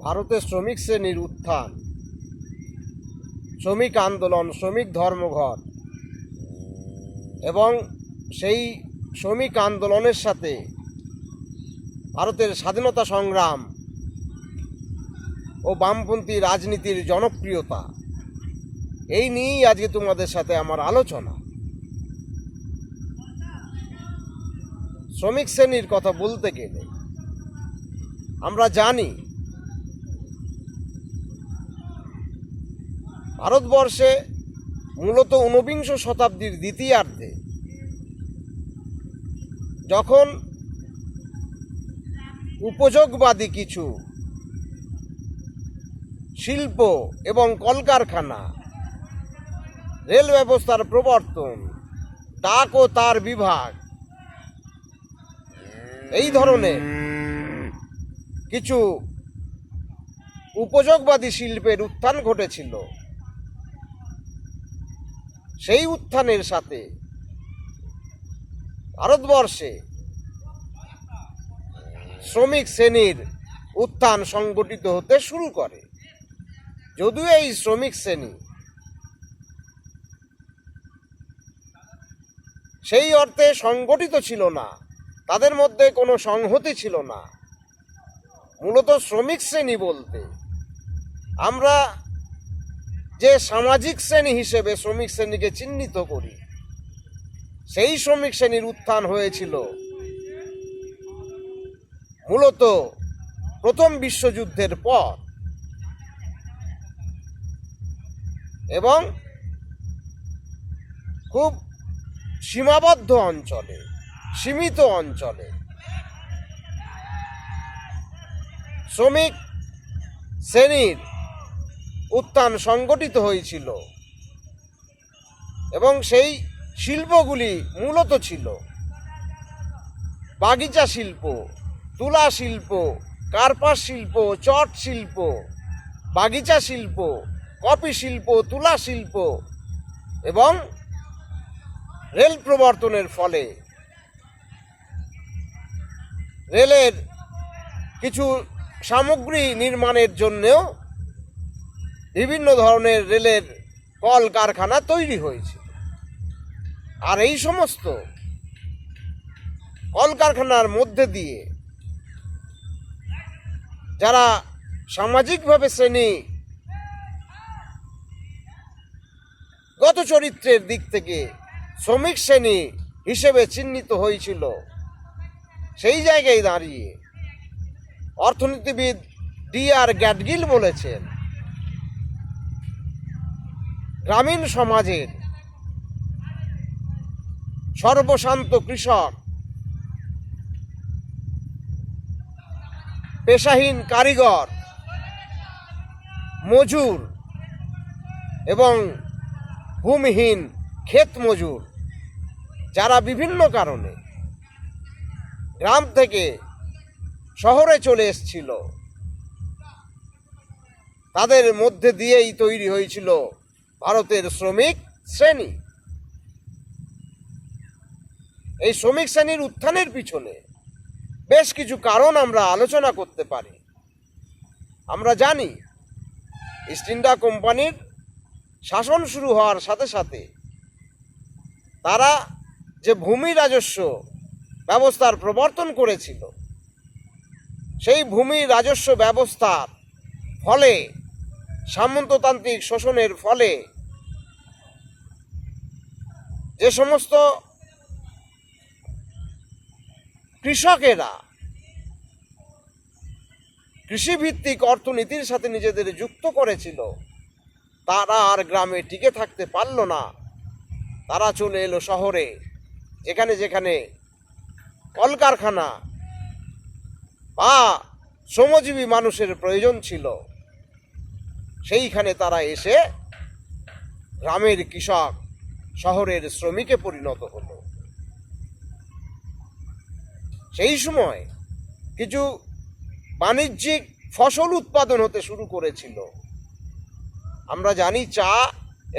ভারতের শ্রমিক শ্রেণীর উত্থান, শ্রমিক আন্দোলন, শ্রমিক ধর্মঘট এবং সেই শ্রমিক আন্দোলনের সাথে ভারতের স্বাধীনতা সংগ্রাম ও বামপন্থী রাজনীতির জনপ্রিয়তা, এই নিয়েই আজকে তোমাদের সাথে আমার আলোচনা। শ্রমিক শ্রেণীর কথা বলতে গেলে আমরা জানি ভারতবর্ষে মূলত ঊনবিংশ শতাব্দীর দ্বিতীয়ার্ধে যখন উপযোগবাদী কিছু শিল্প এবং কলকারখানা, রেল ব্যবস্থার প্রবর্তন, ডাক ও তার বিভাগ, এই ধরনের কিছু উপযোগবাদী শিল্পের উত্থান ঘটেছিল, সেই উত্থানের সাথে ভারতবর্ষে শ্রমিক শ্রেণীর উত্থান সংগঠিত হতে শুরু করে। যদিও এই শ্রমিক শ্রেণী সেই অর্থে সংগঠিত ছিল না, তাদের মধ্যে কোনো সংহতি ছিল না। মূলত শ্রমিক শ্রেণী বলতে আমরা যে সামাজিক শ্রেণী হিসেবে শ্রমিক শ্রেণীকে চিহ্নিত করি, সেই শ্রমিক শ্রেণীর উত্থান হয়েছিল মূলত প্রথম বিশ্বযুদ্ধের পর এবং খুব সীমাবদ্ধ অঞ্চলে, সীমিত অঞ্চলে শ্রমিক শ্রেণীর উত্থান সংগঠিত হয়েছিল এবং সেই শিল্পগুলি মূলত ছিল বাগিচা শিল্প, তুলা শিল্প, কার্পাস শিল্প, চট শিল্প, বাগিচা শিল্প, কফি শিল্প, তুলা শিল্প এবং রেল প্রবর্তনের ফলে রেলের কিছু সামগ্রী নির্মাণের জন্যেও বিভিন্ন ধরনের রেলের কল কারখানা তৈরি হয়েছে। আর এই সমস্ত কলকারখানার মধ্যে দিয়ে যারা সামাজিকভাবে শ্রেণীগত চরিত্রের দিক থেকে শ্রমিক শ্রেণী হিসেবে চিহ্নিত হয়েছিল, সেই জায়গায় দাঁড়িয়ে অর্থনীতিবিদ D.R. গ্যাডগিল বলেছেন, গ্রামীণ সমাজের সর্বশান্ত কৃষক, পেশাহীন কারিগর, মজুর এবং ভূমিহীন ক্ষেত মজুর, যারা বিভিন্ন কারণে গ্রাম থেকে শহরে চলে এসেছিল, তাদের মধ্যে দিয়েই তৈরি হয়েছিল ভারতের শ্রমিক শ্রেণী। এই শ্রমিক শ্রেণীর উত্থানের পিছনে বেশ কিছু কারণ আমরা আলোচনা করতে পারি। আমরা জানি ইস্ট ইন্ডিয়া কোম্পানির শাসন শুরু হওয়ার সাথে সাথে তারা যে ভূমি রাজস্ব ব্যবস্থার প্রবর্তন করেছিল, সেই ভূমি রাজস্ব ব্যবস্থার ফলে, সামন্ততান্ত্রিক শোষণের ফলে যে সমস্ত কৃষকেরা কৃষিভিত্তিক অর্থনীতির সাথে নিজেদের যুক্ত করেছিল, তারা আর গ্রামে টিকে থাকতে পারল না। তারা চলে এলো শহরে, যেখানে যেখানে কলকারখানা বা শ্রমজীবী মানুষের প্রয়োজন ছিল, সেইখানে তারা এসে গ্রামের কৃষক শহরের শ্রমিকে পরিণত হলো। সেই সময় কিছু বাণিজ্যিক ফসল উৎপাদন হতে শুরু করেছিল। আমরা জানি চা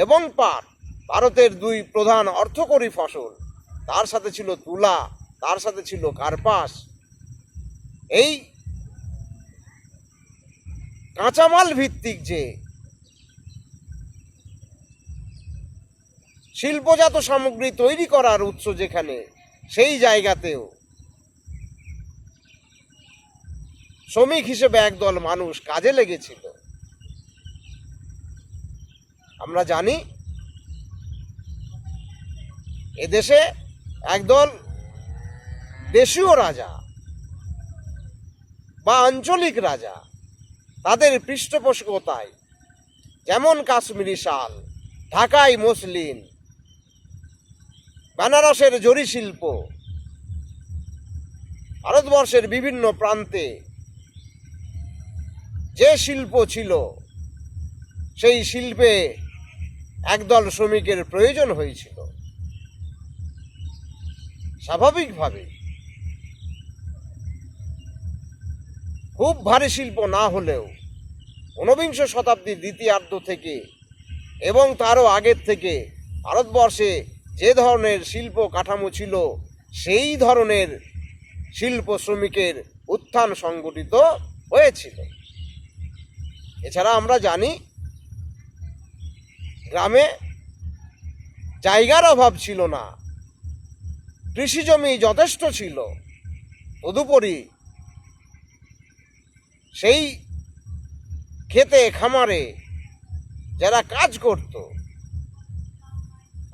এবং পাট ভারতের দুই প্রধান অর্থকরী ফসল, তার সাথে ছিল তুলা, তার সাথে ছিল কার্পাস। এই কাঁচামাল ভিত্তিক যে শিল্পজাত সামগ্রী তৈরি করার উৎস যেখানে, সেই জায়গাতেও শ্রমিক হিসেবে একদল মানুষ কাজে লেগেছিল। আমরা জানি এদেশে একদল দেশীয় রাজা বা আঞ্চলিক রাজা, তাদের পৃষ্ঠপোষকতায়, যেমন কাশ্মীরি শাল, ঢাকাই মসলিন, বেনারসের জরি শিল্প, ভারতবর্ষের বিভিন্ন প্রান্তে যে শিল্প ছিল, সেই শিল্পে একদল শ্রমিকের প্রয়োজন হয়েছিল। স্বাভাবিকভাবে খুব ভারী শিল্প না হলেও ঊনবিংশ শতাব্দীর দ্বিতীয়ার্ধ থেকে এবং তারও আগের থেকে ভারতবর্ষে যে ধরনের শিল্প কাঠামো ছিল, সেই ধরনের শিল্প শ্রমিকের উত্থান সংগঠিত হয়েছিল। এছাড়া আমরা জানি গ্রামে জায়গার অভাব ছিল না, কৃষি জমি যথেষ্ট ছিল। তদুপরি সেই খেতে খামারে যারা কাজ করত,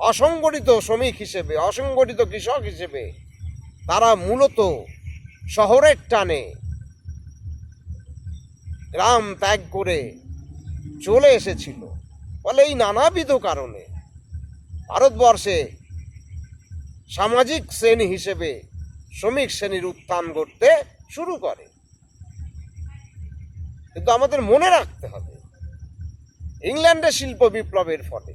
অসংগঠিত শ্রমিক হিসেবে, অসংগঠিত কৃষক হিসেবে, তারা মূলত শহরের টানে গ্রাম ত্যাগ করে চলে এসেছিল। ফলে এই নানাবিধ কারণে ভারতবর্ষে সামাজিক শ্রেণী হিসেবে শ্রমিক শ্রেণীর উত্থান ঘটতে শুরু করে। কিন্তু আমাদের মনে রাখতে হবে, ইংল্যান্ডের শিল্প বিপ্লবের ফলে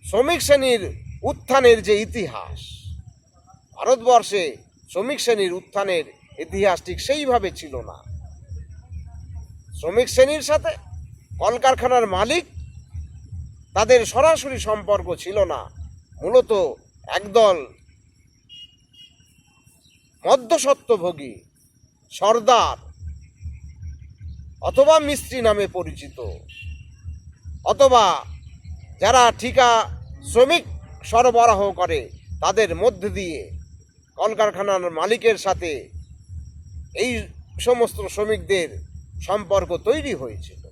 শ্রমিক শ্রেণীর উত্থানের যে ইতিহাস, ভারতবর্ষে শ্রমিক শ্রেণীর উত্থানের ইতিহাস ঠিক সেইভাবে ছিল না। শ্রমিক শ্রেণীর সাথে কলকারখানার মালিক, তাদের সরাসরি সম্পর্ক ছিল না। মূলত একদল মধ্যস্বত্বভোগী সর্দার অথবা মিস্ত্রি নামে পরিচিত, অথবা যারা ঠিকা শ্রমিক সরবরাহ করে, তাদের মধ্যে দিয়ে কলকারখানার মালিকের সাথে এই সমস্ত শ্রমিকদের সম্পর্ক তৈরি হয়েছিল।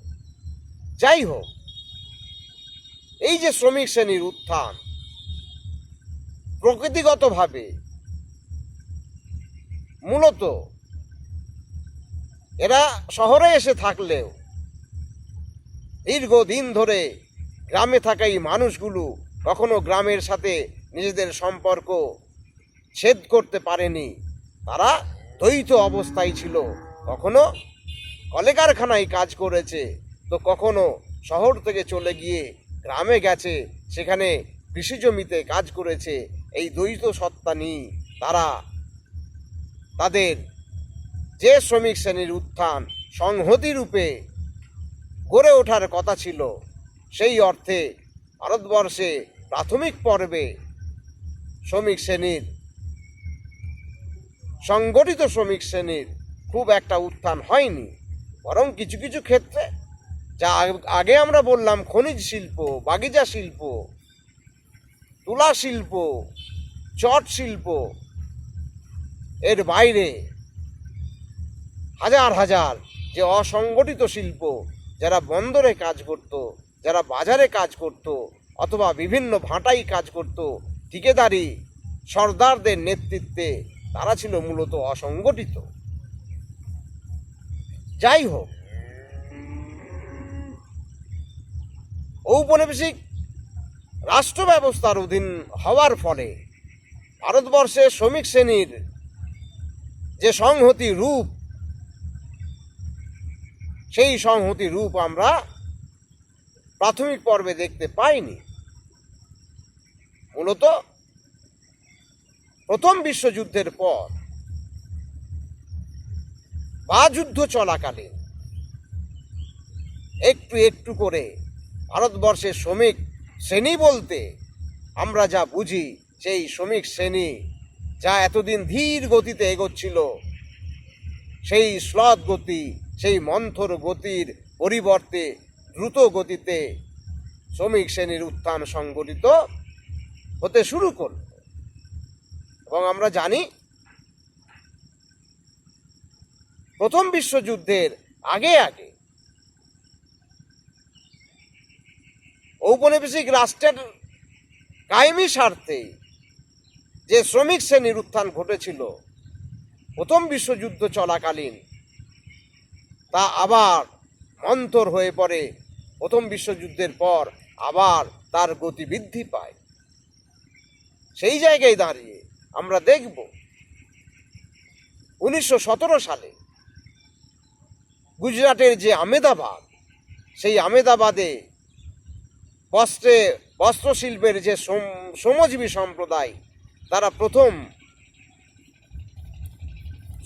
যাই হোক, এই যে শ্রমিক শ্রেণীর উত্থান, প্রকৃতিগতভাবে মূলত এরা শহরে এসে থাকলেও দীর্ঘদিন ধরে গ্রামে থাকা এই মানুষগুলো কখনো গ্রামের সাথে নিজেদের সম্পর্ক ছেদ করতে পারেনি। তারা দ্বৈত অবস্থায় ছিল, কখনো কলকারখানায় কাজ করেছে, তো কখনো শহর থেকে চলে গিয়ে গ্রামে গেছে, সেখানে কৃষি জমিতে কাজ করেছে। এই দ্বৈত সত্তা নিয়ে তারা তাদের যে শ্রমিক শ্রেণীর উত্থান সংহতি রূপে গড়ে ওঠার কথা ছিল, সেই অর্থে ভারতবর্ষে প্রাথমিক পর্বে শ্রমিক শ্রেণীর, সংগঠিত শ্রমিক শ্রেণীর খুব একটা উত্থান হয়নি। বরং কিছু কিছু ক্ষেত্রে, যা আগে আমরা বললাম, খনিজ শিল্প, বাগিচা শিল্প, তুলা শিল্প, চট শিল্প, এর বাইরে হাজার হাজার যে অসংগঠিত শিল্প, যারা বন্দরে কাজ করত, যারা বাজারে কাজ করত, অথবা বিভিন্ন ভাটাই কাজ করত ঠিকাদারি সর্দারদের নেতৃত্বে, তারা ছিল মূলত অসংগঠিত। যাই হোক, ঔপনিবেশিক রাষ্ট্র ব্যবস্থার অধীন হওয়ার ফলে ভারতবর্ষে শ্রমিক শ্রেণীর যে সংহতি রূপ, সেই সংহতি রূপ আমরা প্রাথমিক পর্বে দেখতে পাইনি। মূলত প্রথম বিশ্বযুদ্ধের পর বা যুদ্ধ চলাকালীন একটু একটু করে ভারতবর্ষের শ্রমিক শ্রেণী বলতে আমরা যা বুঝি, সেই শ্রমিক শ্রেণী যা এতদিন ধীর গতিতে এগোচ্ছিল, সেই স্লথ গতি সেই মন্থর গতির পরিবর্তে দ্রুত গতিতে শ্রমিক শ্রেণীর উত্থান সংগঠিত হতে শুরু করল। এবং আমরা জানি প্রথম বিশ্বযুদ্ধের আগে আগে ঔপনিবেশিক রাষ্ট্রের কায়েমি স্বার্থে যে শ্রমিক শ্রেণীর উত্থান ঘটেছিল প্রথম বিশ্বযুদ্ধ চলাকালীন, তা আবার মন্থর হয়ে পড়ে প্রথম বিশ্বযুদ্ধের পর, আবার তার গতি বৃদ্ধি পায়। সেই জায়গায় দাঁড়িয়ে আমরা দেখব 1917 সালে গুজরাটের যে আমেদাবাদ, সেই আমেদাবাদে বস্ত্রশিল্পের যে শ্রমজীবী সম্প্রদায়, তারা প্রথম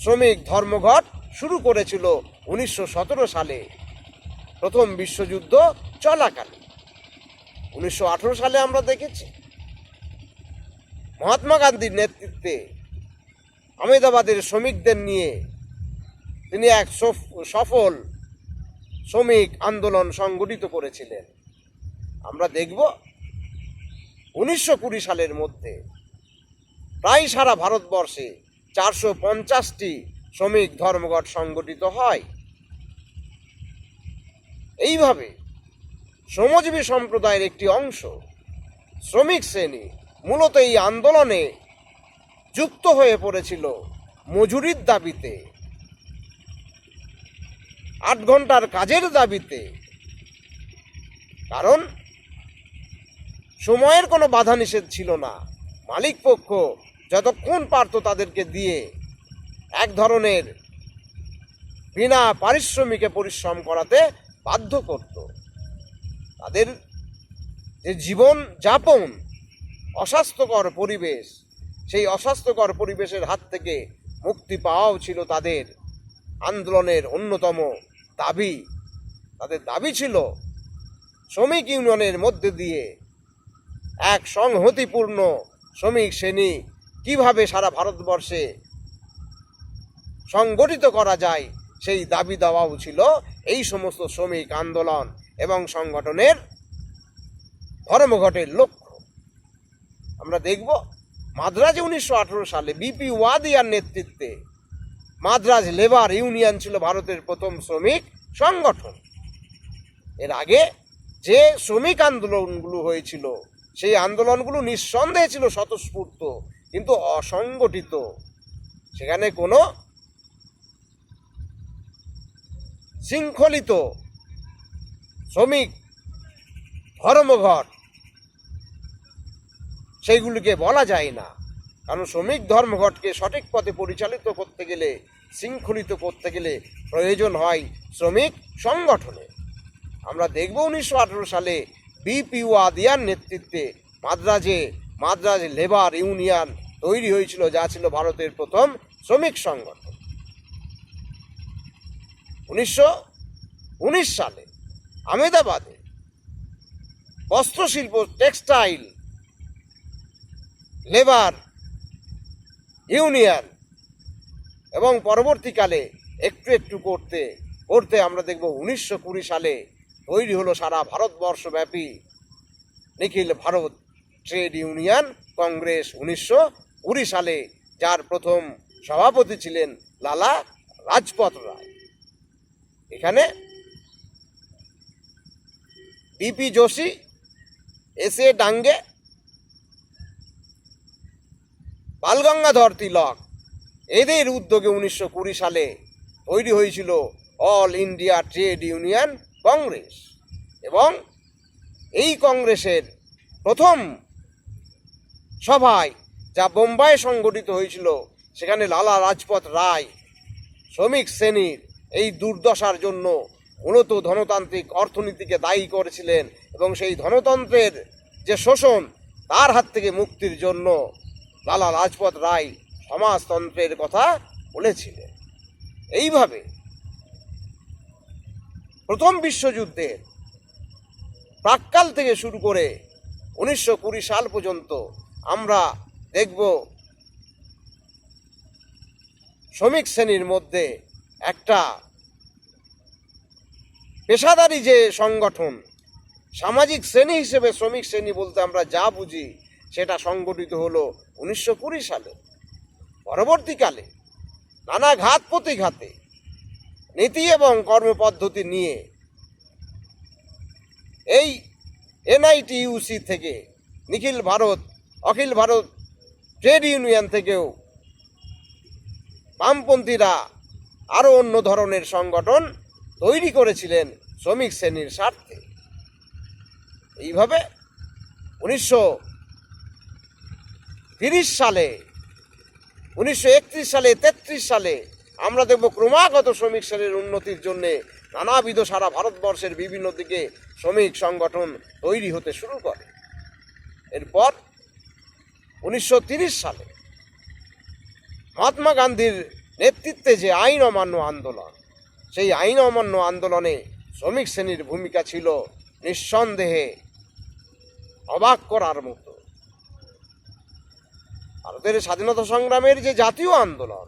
শ্রমিক ধর্মঘট শুরু করেছিল 1917 সালে প্রথম বিশ্বযুদ্ধ চলাকালে। 1918 সালে আমরা দেখেছি মহাত্মা গান্ধীর নেতৃত্বে আমেদাবাদের শ্রমিকদের নিয়ে তিনি এক সফল শ্রমিক আন্দোলন সংগঠিত করেছিলেন। আমরা দেখব 1920 সালের মধ্যে প্রায় সারা ভারতবর্ষে 450টি শ্রমিক ধর্মঘট সংগঠিত হয়। এইভাবে শ্রমজীবী সম্প্রদায়ের একটি অংশ, শ্রমিক শ্রেণী, মূলত এই আন্দোলনে যুক্ত হয়ে পড়েছিল মজুরির দাবিতে, 8 ঘন্টার কাজের দাবিতে। কারণ সময়ের কোনো বাধা নিষেধ ছিল না। মালিক পক্ষ যতক্ষণ পারত তাদেরকে দিয়ে এক ধরনের বিনা পারিশ্রমিকে পরিশ্রম করাতে বাধ্য করত। তাদের যে জীবন যাপন, অস্বাস্থ্যকর পরিবেশ, সেই অস্বাস্থ্যকর পরিবেশের হাত থেকে মুক্তি পাওয়াও ছিল তাদের আন্দোলনের অন্যতম দাবি। তাদের দাবি ছিল শ্রমিক ইউনিয়নের মধ্যে দিয়ে এক সংহতিপূর্ণ শ্রমিক শ্রেণী কিভাবে সারা ভারতবর্ষে সংগঠিত করা যায়, সেই দাবি দেওয়াও ছিল এই সমস্ত শ্রমিক আন্দোলন এবং সংগঠনের ধর্মঘটের লক্ষ্য। আমরা দেখব মাদ্রাজে 1918 সালে বিপি ওয়াদিয়ার নেতৃত্বে মাদ্রাজ লেবার ইউনিয়ন ছিল ভারতের প্রথম শ্রমিক সংগঠন। এর আগে যে শ্রমিক আন্দোলনগুলো হয়েছিল, সেই আন্দোলনগুলো নিঃসন্দেহে ছিল স্বতঃস্ফূর্ত কিন্তু অসংগঠিত। সেখানে কোনো শৃঙ্খলিত শ্রমিক ধর্মঘট সেইগুলিকে বলা যায় না। কারণ শ্রমিক ধর্মঘটকে সঠিক পথে পরিচালিত করতে গেলে, শৃঙ্খলিত করতে গেলে প্রয়োজন হয় শ্রমিক সংগঠনের। আমরা দেখব 1918 সালে বিপি ওয়াদিয়ার নেতৃত্বে মাদ্রাজ লেবার ইউনিয়ন তৈরি হয়েছিল, যা ছিল ভারতের প্রথম শ্রমিক সংগঠন। 1919 সালে আমেদাবাদে বস্ত্রশিল্প, টেক্সটাইল লেবার ইউনিয়ন এবং পরবর্তীকালে একটু একটু করতে করতে আমরা দেখব 1920 সালে তৈরি হলো সারা ভারতবর্ষব্যাপী নিখিল ভারত ট্রেড ইউনিয়ন কংগ্রেস 1920 সালে, যার প্রথম সভাপতি ছিলেন লালা লাজপত রায়। এখানে বিপি যোশী, এস.এ. ডাঙ্গে, বালগঙ্গাধর তিলক, এদের উদ্যোগে 1920 সালে তৈরি হয়েছিল all India trade union Congress. এবং এই কংগ্রেসের প্রথম সভায়, যা বোম্বাইয়ে সংগঠিত হয়েছিল, সেখানে লালা লাজপত রায় শ্রমিক শ্রেণীর এই দুর্দশার জন্য মূলত ধনতান্ত্রিক অর্থনীতিকে দায়ী করেছিলেন এবং সেই ধনতন্ত্রের যে শোষণ, তার হাত থেকে মুক্তির জন্য লালা লাজপত রায় সমাজতন্ত্রের কথা বলেছিলেন। এইভাবে প্রথম বিশ্বযুদ্ধের প্রাক্কাল থেকে শুরু করে 1920 সাল পর্যন্ত আমরা দেখব শ্রমিক শ্রেণীর মধ্যে একটা পেশাদারি যে সংগঠন, সামাজিক শ্রেণী হিসেবে শ্রমিক শ্রেণী বলতে আমরা যা বুঝি সেটা সংগঠিত হলো 1920 সালে। পরবর্তীকালে নানা ঘাত প্রতিঘাতে নীতি এবং কর্মপদ্ধতি নিয়ে এই NITUC থেকে অখিল ভারত ট্রেড ইউনিয়ন থেকেও বামপন্থীরা আরও অন্য ধরনের সংগঠন তৈরি করেছিলেন শ্রমিক শ্রেণীর স্বার্থে। এইভাবে 1930 সালে, 1931 সালে, 33 সালে আমরা দেখব ক্রমাগত শ্রমিক শ্রেণীর উন্নতির জন্য নানাবিধ সারা ভারতবর্ষের বিভিন্ন দিকে শ্রমিক সংগঠন তৈরি হতে শুরু করে। এরপর 1930 সালে মহাত্মা গান্ধীর নেতৃত্বে যে আইন অমান্য আন্দোলন, সেই আইন অমান্য আন্দোলনে শ্রমিক শ্রেণীর ভূমিকা ছিল নিঃসন্দেহে অবাক করার মতো। ভারতের স্বাধীনতা সংগ্রামের যে জাতীয় আন্দোলন,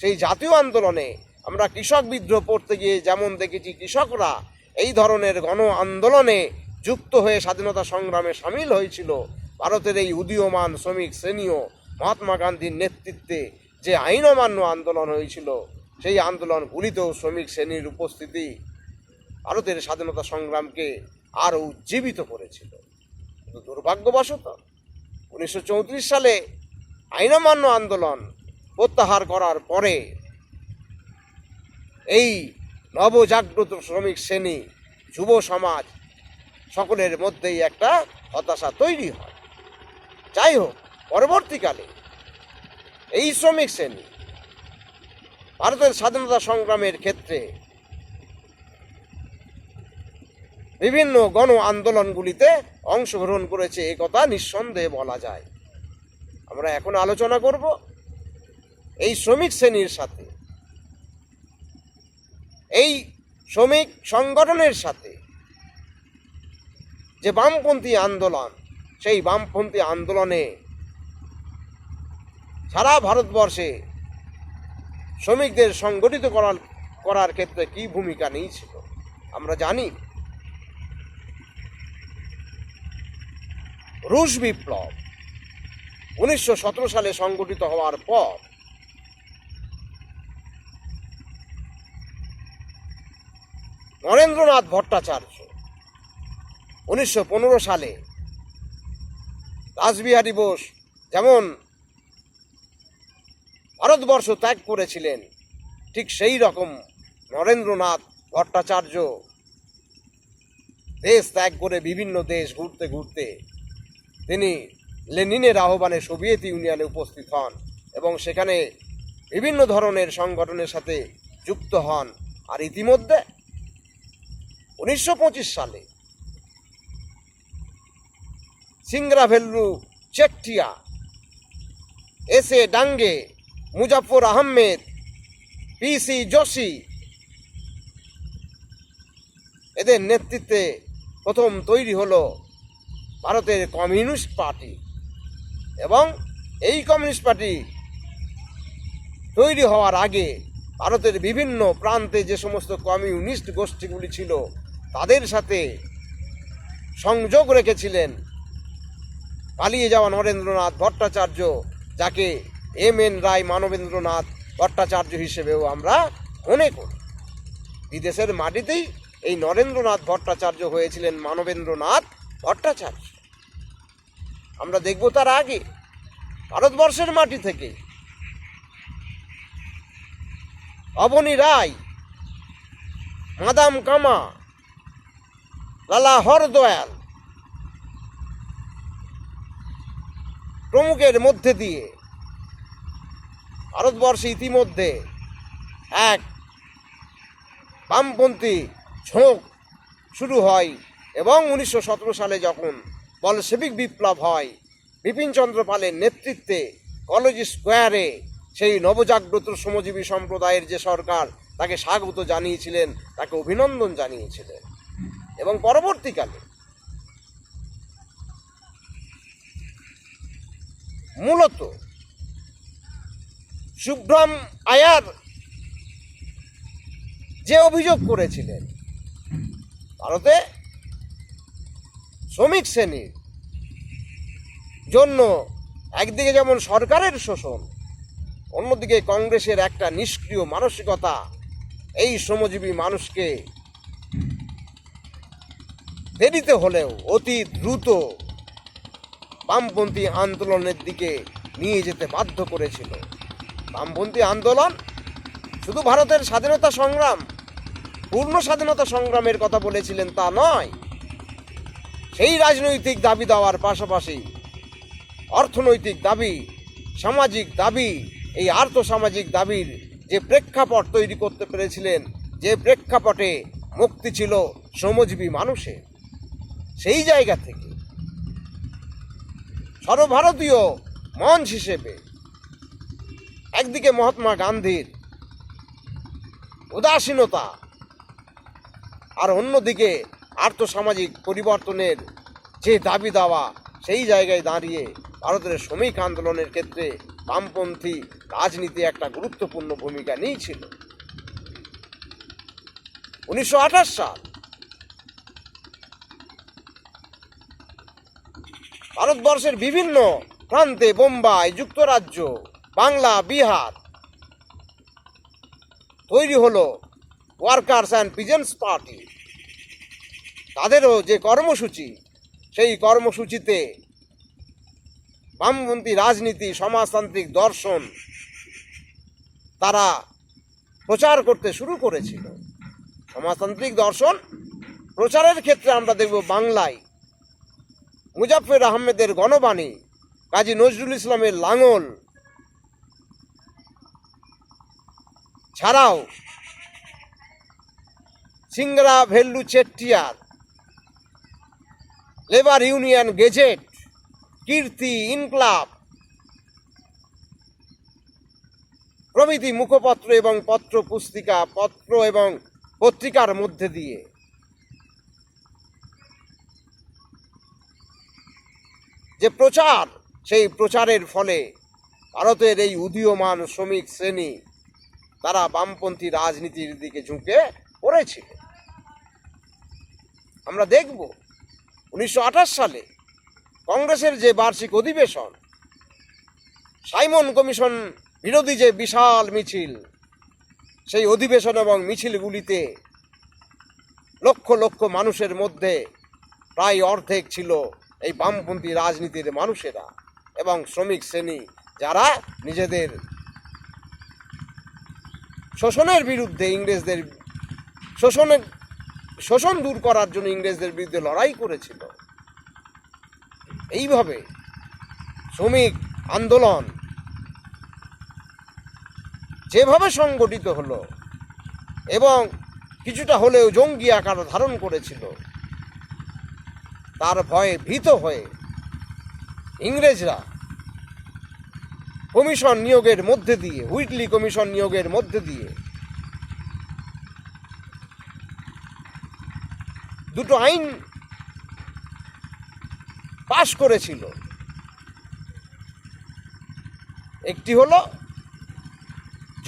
সেই জাতীয় আন্দোলনে আমরা কৃষক বিদ্রোহ পড়তে গিয়ে যেমন দেখেছি কৃষকরা এই ধরনের গণ আন্দোলনে যুক্ত হয়ে স্বাধীনতা সংগ্রামে সামিল হয়েছিল, ভারতের এই উদীয়মান শ্রমিক শ্রেণীও মহাত্মা গান্ধীর নেতৃত্বে যে আইন অমান্য আন্দোলন হয়েছিল, সেই আন্দোলনগুলিতেও শ্রমিক শ্রেণীর উপস্থিতি ভারতের স্বাধীনতা সংগ্রামকে আরও উজ্জীবিত করেছিল। কিন্তু দুর্ভাগ্যবশত 1934 সালে আইন অমান্য আন্দোলন প্রত্যাহার করার পরে এই নবজাগ্রত শ্রমিক শ্রেণী, যুব সমাজ সকলের মধ্যেই একটা হতাশা তৈরি হয়। যাই হোক, পরবর্তীকালে এই শ্রমিক শ্রেণী ভারতের স্বাধীনতা সংগ্রামের ক্ষেত্রে বিভিন্ন গণ আন্দোলনগুলিতে অংশগ্রহণ করেছে, একথা নিঃসন্দেহে বলা যায়। আমরা এখন আলোচনা করব এই শ্রমিক শ্রেণীর সাথে, এই শ্রমিক সংগঠনের সাথে যে বামপন্থী আন্দোলন, সেই বামপন্থী আন্দোলনে সারা ভারতবর্ষে শ্রমিকদের সংগঠিত করার ক্ষেত্রে কি ভূমিকা নিয়েছিল আমরা জানি। রুশ বিপ্লব 1917 সালে সংগঠিত হওয়ার পর নরেন্দ্রনাথ ভট্টাচার্য 1915 সালে রাসবিহারী বোস যেমন ভারতবর্ষ ত্যাগ করেছিলেন, ঠিক সেই রকম নরেন্দ্রনাথ ভট্টাচার্য দেশ ত্যাগ করে বিভিন্ন দেশ ঘুরতে ঘুরতে তিনি লেনিনের আহ্বানে সোভিয়েত ইউনিয়নে উপস্থিত হন এবং সেখানে বিভিন্ন ধরনের সংগঠনের সাথে যুক্ত হন। আর ইতিমধ্যে 1925 সালে সিংরাভেল্লু চেকটিয়া, এস.এ. ডাঙ্গে, মুজাফর আহমেদ, P.C. যোশী এদের নেতৃত্বে প্রথম তৈরি হলো ভারতের কমিউনিস্ট পার্টি। এবং এই কমিউনিস্ট পার্টি তৈরি হওয়ার আগে ভারতের বিভিন্ন প্রান্তে যে সমস্ত কমিউনিস্ট গোষ্ঠীগুলি ছিল তাদের সাথে সংযোগ রেখেছিলেন পালিয়ে যাওয়া নরেন্দ্রনাথ ভট্টাচার্য, যাকে M.N. রায় মানবেন্দ্রনাথ ভট্টাচার্য হিসেবেও আমরা মনে করি। বিদেশের মাটিতেই এই নরেন্দ্রনাথ ভট্টাচার্য হয়েছিলেন মানবেন্দ্রনাথ ভট্টাচার্য। আমরা দেখব তার আগে ভারতবর্ষের মাটি থেকে অবনী রায়, মাদাম কামা, লালা হরদয়াল প্রমুখের মধ্যে দিয়ে ভারতবর্ষে ইতিমধ্যে এক বামপন্থী ঝোঁক শুরু হয় এবং 1917 সালে যখন বলশেভিক বিপ্লব হয়, বিপিনচন্দ্র পালের নেতৃত্বে কলেজ স্কোয়ারে সেই নবজাগ্রত শ্রমজীবী সম্প্রদায়ের যে সরকার তাকে স্বাগত জানিয়েছিলেন, তাকে অভিনন্দন জানিয়েছিলেন। এবং পরবর্তীকালে মূলত সুব্রম আয়ার যে অভিযোগ করেছিলেন ভারতে শ্রমিক শ্রেণীর জন্য একদিকে যেমন সরকারের শোষণ, অন্যদিকে কংগ্রেসের একটা নিষ্ক্রিয় মানসিকতা এই শ্রমজীবী মানুষকে দেরিতে হলেও অতি দ্রুত বামপন্থী আন্দোলনের দিকে নিয়ে যেতে বাধ্য করেছিল। বামপন্থী আন্দোলন শুধু ভারতের স্বাধীনতা সংগ্রাম, পূর্ণ স্বাধীনতা সংগ্রামের কথা বলেছিলেন তা নয়, সেই রাজনৈতিক দাবি দেওয়ার পাশাপাশি অর্থনৈতিক দাবি, সামাজিক দাবি, এই আর্থসামাজিক দাবির যে প্রেক্ষাপট তৈরি করতে পেরেছিলেন, যে প্রেক্ষাপটে মুক্তি ছিল শ্রমজীবী মানুষের, সেই জায়গা থেকে সর্বভারতীয় মঞ্চ হিসেবে একদিকে মহাত্মা গান্ধীর উদাসীনতা আর অন্যদিকে আর্থসামাজিক পরিবর্তনের যে দাবি দেওয়া, সেই জায়গায় দাঁড়িয়ে ভারতের শ্রমিক আন্দোলনের ক্ষেত্রে বামপন্থী রাজনীতি একটা গুরুত্বপূর্ণ ভূমিকা নিয়েছিল। 1928 সাল ভারতবর্ষের বিভিন্ন প্রান্তে, বোম্বাই, যুক্তরাজ্য, বাংলা, বিহার তৈরি হলো ওয়ার্কার্স অ্যান্ড পিজেন্টস পার্টি। তাদেরও যে কর্মসূচি, সেই কর্মসূচিতে বামপন্থী রাজনীতি, সমাজতান্ত্রিক দর্শন তারা প্রচার করতে শুরু করেছিল। সমাজতান্ত্রিক দর্শন প্রচারের ক্ষেত্রে আমরা দেখব বাংলায় মুজাফফর আহমেদের গণবাণী, কাজী নজরুল ইসলামের লাঙল ছাড়াও Singaravelu Chettiar, labour union gazette, Kirti, Inquilab প্রভৃতি মুখপত্র এবং পত্র পুস্তিকা, পত্র এবং পত্রিকার মধ্যে দিয়ে যে প্রচার, সেই প্রচারের ফলে ভারতের এই উদীয়মান শ্রমিক শ্রেণী তারা বামপন্থী রাজনীতির দিকে ঝুঁকে পড়েছিল। আমরা দেখব 1928 সালে কংগ্রেসের যে বার্ষিক অধিবেশন, সাইমন কমিশন বিরোধী যে বিশাল মিছিল, সেই অধিবেশন এবং মিছিলগুলিতে লক্ষ লক্ষ মানুষের মধ্যে প্রায় অর্ধেক ছিল এই বামপন্থী রাজনীতির মানুষেরা এবং শ্রমিক শ্রেণী, যারা নিজেদের শোষণের বিরুদ্ধে, ইংরেজদের শোষণ দূর করার জন্য ইংরেজদের বিরুদ্ধে লড়াই করেছিল। এইভাবে শ্রমিক আন্দোলন যেভাবে সংগঠিত হলো এবং কিছুটা হলেও জঙ্গি আকার ধারণ করেছিল, তার ভয়ে ভীত হয়ে ইংরেজরা কমিশন নিয়োগের মধ্যে দিয়ে, হুইটলি কমিশন নিয়োগের মধ্যে দিয়ে দুটো আইন পাশ করেছিল। একটি হলো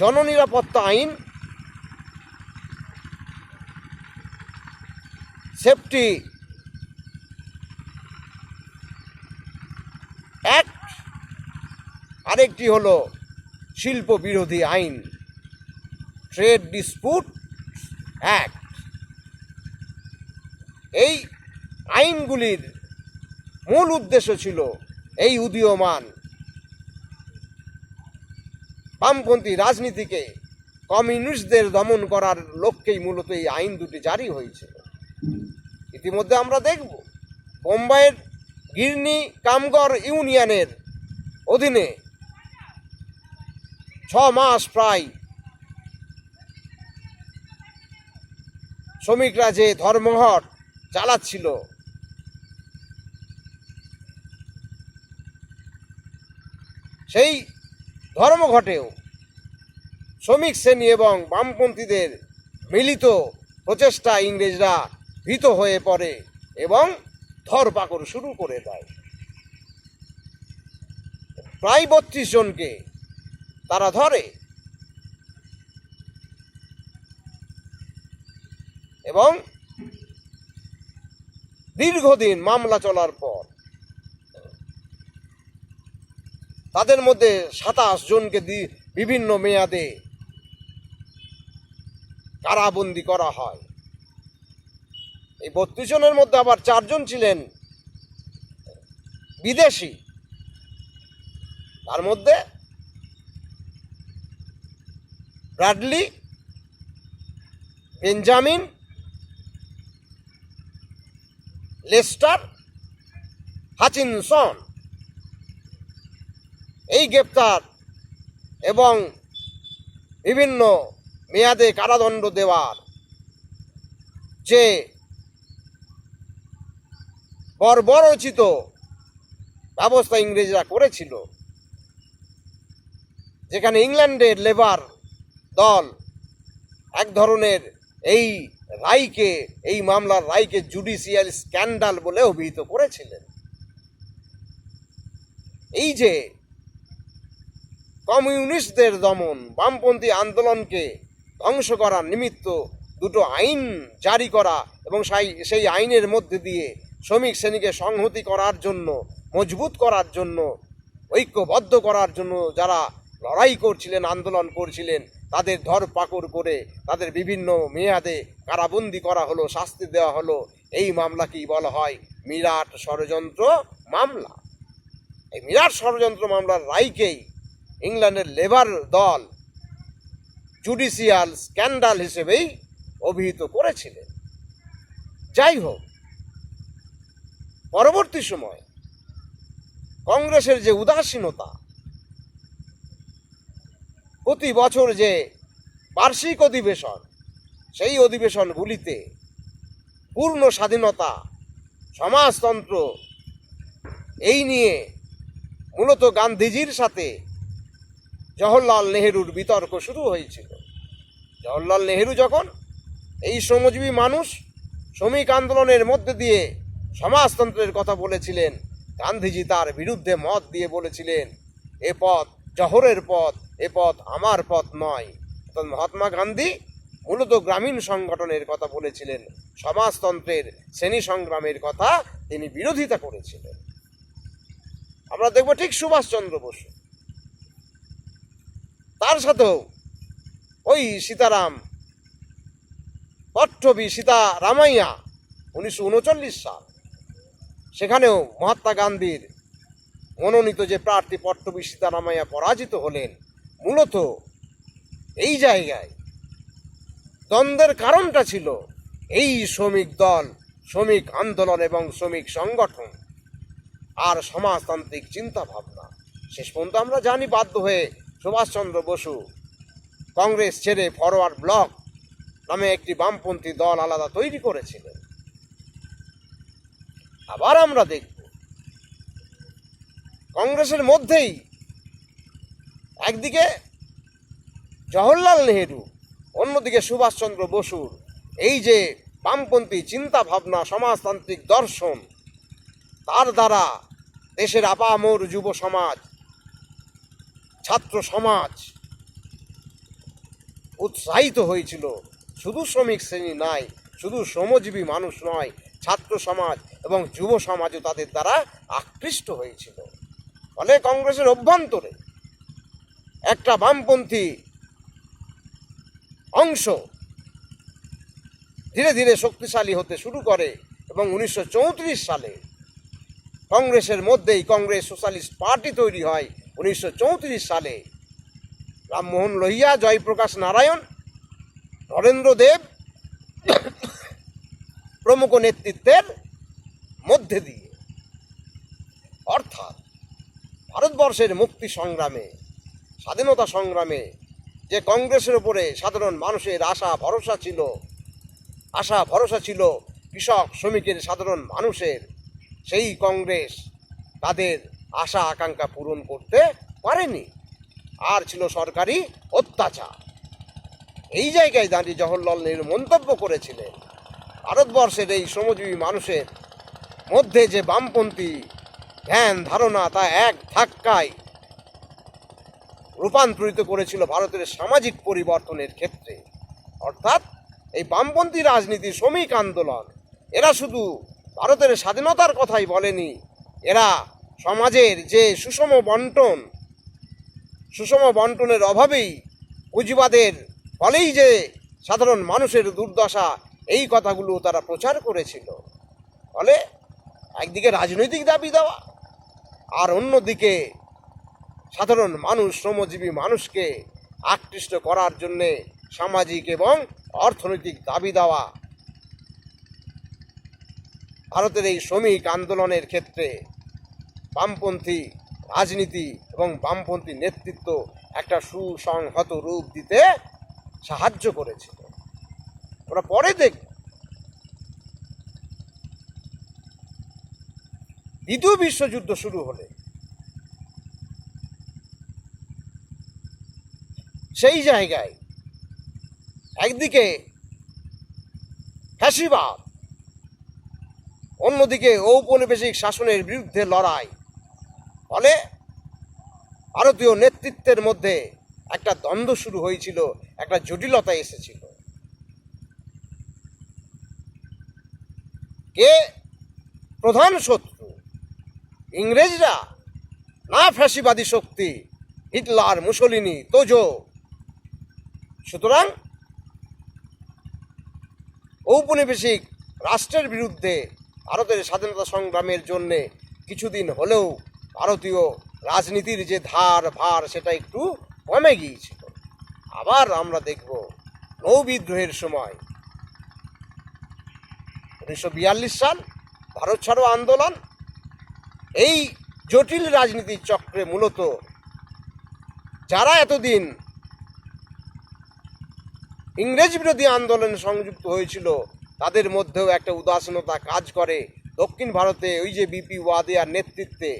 জননিরাপত্তা আইন, সেফটি অ্যাক্ট, আরেকটি হলো শিল্প বিরোধী আইন, ট্রেড ডিসপুট অ্যাক্ট। এই আইনগুলির মূল উদ্দেশ্য ছিল এই উদীয়মান বামপন্থী রাজনীতিকে, কমিউনিস্টদের দমন করার লক্ষ্যেই মূলত এই আইন দুটি জারি হয়েছিল। ইতিমধ্যে আমরা দেখব বোম্বাইয়ের গিরনি কামগর ইউনিয়নের অধীনে 6 মাস প্রায় শ্রমিকরা যে ধর্মঘট চালাচ্ছিল, সেই ধর্মঘটেও শ্রমিক শ্রেণী এবং বামপন্থীদের মিলিত প্রচেষ্টা ইংরেজরা ভীত হয়ে পড়ে এবং ধরপাকড় শুরু করে দেয়। প্রায় 32 জনকে তারা ধরে এবং দীর্ঘদিন মামলা চলার পর তাদের মধ্যে 27 জনকে বিভিন্ন মেয়াদে কারাবন্দী করা হয়। এই 32 জনের মধ্যে আবার 4 জন ছিলেন বিদেশি, তার মধ্যে ব্র্যাডলি, বেঞ্জামিন, লেস্টার, হাচিনসন। এই গ্রেপ্তার এবং বিভিন্ন মেয়াদে কারাদণ্ড দেওয়ার যে বর্বরোচিত ব্যবস্থা ইংরেজরা করেছিল, যেখানে ইংল্যান্ডের লেবার দল এক ধরনের এই রায়কে, এই মামলার রায়কে জুডিশিয়াল স্ক্যান্ডাল বলে অভিহিত করেছিলেন। এই যে কমিউনিস্টদের দমন, বামপন্থী আন্দোলনকে ধ্বংস করার নিমিত্ত দুটো আইন জারি করা এবং সেই আইনের মধ্যে দিয়ে শ্রমিক শ্রেণীকে সংহতি করার জন্য, মজবুত করার জন্য, ঐক্যবদ্ধ করার জন্য যারা লড়াই করছিলেন, আন্দোলন করছিলেন, তাদের ধরপাকড় করে তাদের বিভিন্ন মেয়াদে কারাবন্দী করা হলো, শাস্তি দেওয়া হলো। এই মামলাকেই বলা হয় মিরাট ষড়যন্ত্র মামলা। এই মিরাট ষড়যন্ত্র মামলার রায়কেই ইংল্যান্ডের লেবার দল জুডিশিয়াল স্ক্যান্ডাল হিসেবেই অভিহিত করেছিলেন। যাই হোক, পরবর্তী সময় কংগ্রেসের যে উদাসীনতা, প্রতি বছর যে বার্ষিক অধিবেশন, সেই অধিবেশনগুলিতে পূর্ণ স্বাধীনতা, সমাজতন্ত্র, এই নিয়ে মূলত গান্ধীজির সাথে জওহরলাল নেহেরুর বিতর্ক শুরু হয়েছিল। জওহরলাল নেহেরু যখন এই শ্রমজীবী মানুষ শ্রমিক আন্দোলনের মধ্যে দিয়ে সমাজতন্ত্রের কথা বলেছিলেন, গান্ধীজি তার বিরুদ্ধে মত দিয়ে বলেছিলেন, এ পথ জহরের পথ, এ পথ আমার পথ নয়। মহাত্মা গান্ধী মূলত গ্রামীণ সংগঠনের কথা বলেছিলেন, সমাজতন্ত্রের, শ্রেণী সংগ্রামের কথা তিনি বিরোধিতা করেছিলেন। আমরা দেখব ঠিক সুভাষচন্দ্র বসু, তার সাথেও ওই সীতারাম পট্টবী সীতারামাইয়া 1939 সাল, সেখানেও মহাত্মা গান্ধীর মনোনীত যে প্রার্থী পট্টবী সীতারামাইয়া পরাজিত হলেন। মূলত এই জায়গায় দ্বন্দ্বের কারণটা ছিল এই শ্রমিক দল, শ্রমিক আন্দোলন এবং শ্রমিক সংগঠন আর সমাজতান্ত্রিক চিন্তা ভাবনা। শেষ পর্যন্ত আমরা জানি বাধ্য হয়ে সুভাষচন্দ্র বসু কংগ্রেস ছেড়ে ফরওয়ার্ড ব্লক নামে একটি বামপন্থী দল আলাদা তৈরি করেছিলেন। আবার আমরা দেখব কংগ্রেসের মধ্যেই একদিকে জওহরলাল নেহেরু, অন্যদিকে সুভাষচন্দ্র বসুর এই যে বামপন্থী চিন্তা ভাবনা, সমাজতান্ত্রিক দর্শন, তার দ্বারা দেশের আপামর যুব সমাজ, ছাত্র সমাজ উৎসাহিত হয়েছিল। শুধু শ্রমিক শ্রেণী নাই, শুধু শ্রমজীবী মানুষ নয়, ছাত্র সমাজ এবং যুব সমাজও তাদের দ্বারা আকৃষ্ট হয়েছিল। ফলে কংগ্রেসের অভ্যন্তরে একটা বামপন্থী অংশ ধীরে ধীরে শক্তিশালী হতে শুরু করে এবং 1934 সালে কংগ্রেসের মধ্যেই কংগ্রেস সোশ্যালিস্ট পার্টি তৈরি হয়। 1934 সালে রামমোহন লোহিয়া, জয়প্রকাশ নারায়ণ, নরেন্দ্র দেব প্রমুখ নেতৃত্বের মধ্যে দিয়ে, অর্থাৎ ভারতবর্ষের মুক্তি সংগ্রামে, স্বাধীনতা সংগ্রামে যে কংগ্রেসের উপরে সাধারণ মানুষের আশা ভরসা ছিল কৃষক, শ্রমিকের, সাধারণ মানুষের, সেই কংগ্রেস তাদের আশা আকাঙ্ক্ষা পূরণ করতে পারেনি, আর ছিল সরকারি অত্যাচার। এই জায়গায় দাঁড়িয়ে জওহরলাল নেহেরু মন্তব্য করেছিলেন, ভারতবর্ষের এই শ্রমজীবী মানুষের মধ্যে যে বামপন্থী ধ্যান ধারণা, তা এক ধাক্কায় রূপান্তরিত করেছিল ভারতের সামাজিক পরিবর্তনের ক্ষেত্রে। অর্থাৎ এই বামপন্থী রাজনীতি, শ্রমিক আন্দোলন, এরা শুধু ভারতের স্বাধীনতার কথাই বলেনি, এরা সমাজের যে সুষম বন্টনের অভাবেই পুঁজিবাদের ফলেই যে সাধারণ মানুষের দুর্দশা, এই কথাগুলো তারা প্রচার করেছিল। ফলে একদিকে রাজনৈতিক দাবি দেওয়া, আর অন্যদিকে সাধারণ মানুষ, শ্রমজীবী মানুষকে আকৃষ্ট করার জন্যে সামাজিক এবং অর্থনৈতিক দাবি দেওয়া। ভারতের এই শ্রমিক আন্দোলনের ক্ষেত্রে বামপন্থী রাজনীতি এবং বামপন্থী নেতৃত্ব একটা সুসংহত রূপ দিতে সাহায্য করেছিল। ওরা পরে দেখব। দ্বিতীয় বিশ্বযুদ্ধ শুরু হলে সেই জায়গায় একদিকে ফ্যাসিবাদ, অন্যদিকে ঔপনিবেশিক শাসনের বিরুদ্ধে লড়াই, ফলে ভারতীয় নেতৃত্বের মধ্যে একটা দ্বন্দ্ব শুরু হয়েছিল, একটা জটিলতা এসেছিল। কে প্রধান শত্রু, ইংরেজরা না ফ্যাসিবাদী শক্তি হিটলার, মুসোলিনি, তোজো? সুতরাং ঔপনিবেশিক রাষ্ট্রের বিরুদ্ধে ভারতের স্বাধীনতা সংগ্রামের জন্যে কিছুদিন হলেও ভারতীয় রাজনীতির যে ধার ভার সেটা একটু কমে গিয়েছিল। আবার আমরা দেখব নৌবিদ্রোহের সময় 1942 সাল ভারত ছাড়ো আন্দোলন, এই জটিল রাজনীতির চক্রে মূলত যারা এতদিন ইংরেজ বিরোধী আন্দোলনে সংযুক্ত হয়েছিল তাদের মধ্যেও একটা উদাসীনতা কাজ করে। দক্ষিণ ভারতে ওই যে বিপি ওয়াদিয়ার নেতৃত্বে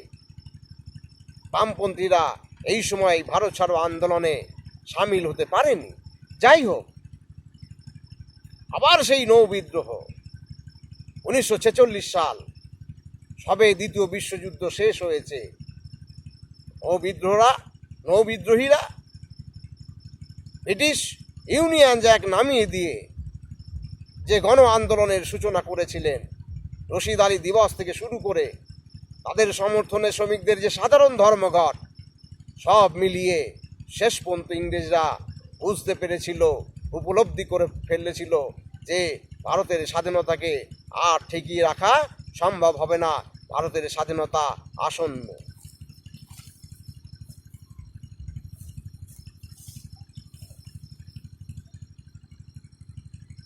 বামপন্থীরা এই সময় ভারত ছাড়ো আন্দোলনে সামিল হতে পারেনি। যাই হোক, আবার সেই নৌবিদ্রোহ 1946 সাল, সবে দ্বিতীয় বিশ্বযুদ্ধ শেষ হয়েছে। নৌবিদ্রোহীরা ব্রিটিশ ইউনিয়ন জ্যাক নামিয়ে দিয়ে যে গণ আন্দোলনের সূচনা করেছিলেন, রশিদ আলী দিবস থেকে শুরু করে তাদের সমর্থনে শ্রমিকদের যে সাধারণ ধর্মঘট, সব মিলিয়ে শেষ পর্যন্ত ইংরেজরা বুঝতে পেরেছিল, উপলব্ধি করে ফেলেছিল যে ভারতের স্বাধীনতাকে আর ঠেকিয়ে রাখা সম্ভব হবে না, ভারতের স্বাধীনতা আসন্ন।